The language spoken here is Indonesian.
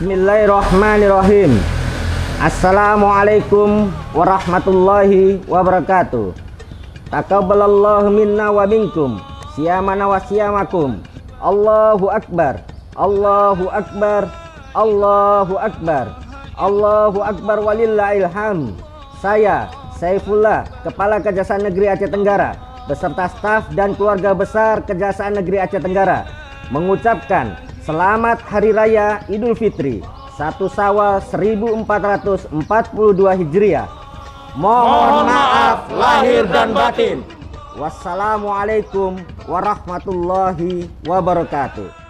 Bismillahirrahmanirrahim. Assalamualaikum warahmatullahi wabarakatuh. Taqabbalallahu minna wa minkum, siyamana wa siyamakum. Allahu akbar, Allahu akbar, Allahu akbar, Allahu akbar walillahil hamd. Saya Saifullah, Kepala Kejaksaan Negeri Aceh Tenggara, beserta staf dan keluarga besar Kejaksaan Negeri Aceh Tenggara, mengucapkan Selamat Hari Raya Idul Fitri 1 Syawal 1442 Hijriah. Mohon maaf lahir dan batin. Wassalamualaikum warahmatullahi wabarakatuh.